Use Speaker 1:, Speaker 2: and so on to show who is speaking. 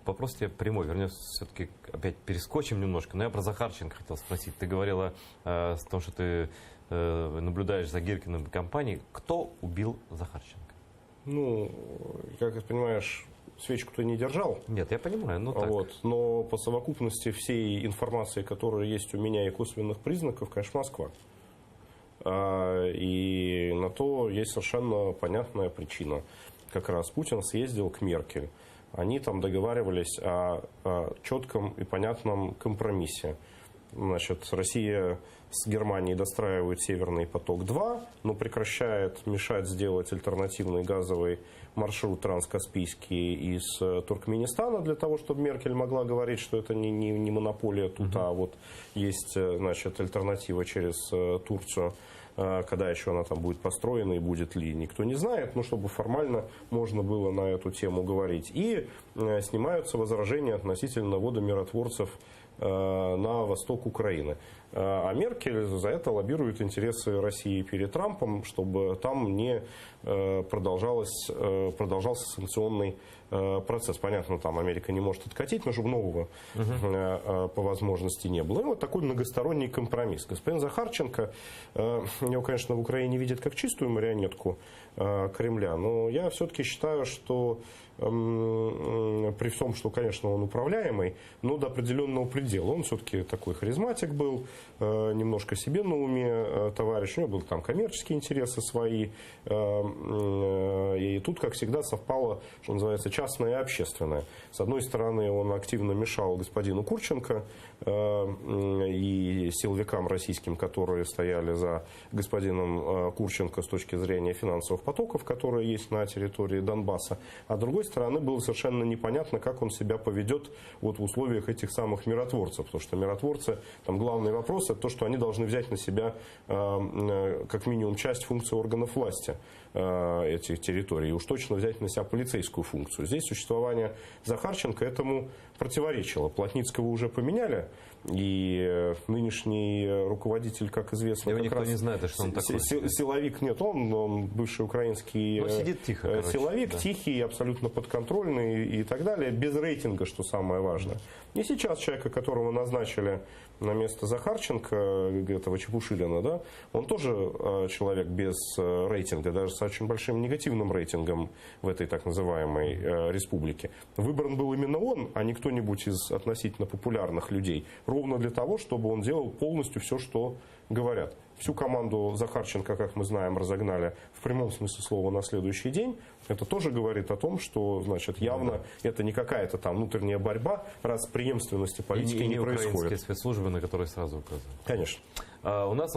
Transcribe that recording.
Speaker 1: вопрос тебе прямой. Вернее, все-таки опять перескочим немножко. Но я про Захарченко хотел спросить. Ты говорила о том, что ты наблюдаешь за Гиркиным компанией. Кто убил Захарченко?
Speaker 2: Ну, как ты понимаешь, свечку-то не держал.
Speaker 1: Нет, я понимаю, но так.
Speaker 2: Вот, но по совокупности всей информации, которая есть у меня, и косвенных признаков, конечно, Москва. И на то есть совершенно понятная причина. Как раз Путин съездил к Меркель. Они там договаривались о четком и понятном компромиссе. Значит, Россия с Германией достраивает Северный поток-2, но прекращает мешать сделать альтернативный газовый маршрут транскаспийский из Туркменистана для того, чтобы Меркель могла говорить, что это не монополия тут, а вот есть, значит, альтернатива через Турцию. Когда еще она там будет построена и будет ли, никто не знает, но чтобы формально можно было на эту тему говорить. И снимаются возражения относительно ввода миротворцев на восток Украины. А Меркель за это лоббирует интересы России перед Трампом, чтобы там не продолжался санкционный процесс. Понятно, там Америка не может откатить, но чтобы нового по возможности не было. И вот такой многосторонний компромисс. Господин Захарченко, его, конечно, в Украине видят как чистую марионетку Кремля, но я все-таки считаю, что при том, что, конечно, он управляемый, но до определенного предела. Он все-таки такой харизматик был, немножко себе на уме товарищ, у него были там коммерческие интересы свои, и тут, как всегда, совпало, что называется, частное и общественное. С одной стороны, он активно мешал господину Курченко и силовикам российским, которые стояли за господином Курченко с точки зрения финансовых потоков, которые есть на территории Донбасса, а с другой стороны, было совершенно непонятно, как он себя поведет вот в условиях этих самых миротворцев, потому что миротворцы, там главный вопрос, это то, что они должны взять на себя как минимум часть функций органов власти этих территорий, и уж точно взять на себя полицейскую функцию. Здесь существование Захарченко этому противоречило. Плотницкого уже поменяли, и нынешний руководитель, как известно,
Speaker 1: Его
Speaker 2: как
Speaker 1: никто
Speaker 2: раз
Speaker 1: не знает, что он такой.
Speaker 2: Силовик нет, он бывший украинский
Speaker 1: сидит тихо, короче,
Speaker 2: силовик,
Speaker 1: да.
Speaker 2: Тихий, абсолютно подконтрольный и так далее, без рейтинга, что самое важное. И сейчас человека, которого назначили на место Захарченко, этого Чепушилина, да, он тоже человек без рейтинга, даже с очень большим негативным рейтингом в этой так называемой республике. Выбран был именно он, а не кто-нибудь из относительно популярных людей, ровно для того, чтобы он делал полностью все, что говорят. Всю команду Захарченко, как мы знаем, разогнали в прямом смысле слова на следующий день. Это тоже говорит о том, что, значит, явно это не какая-то там внутренняя борьба, раз преемственности политики не происходит.
Speaker 1: Украинские спецслужбы, на которые сразу указывают.
Speaker 2: Конечно.
Speaker 1: У нас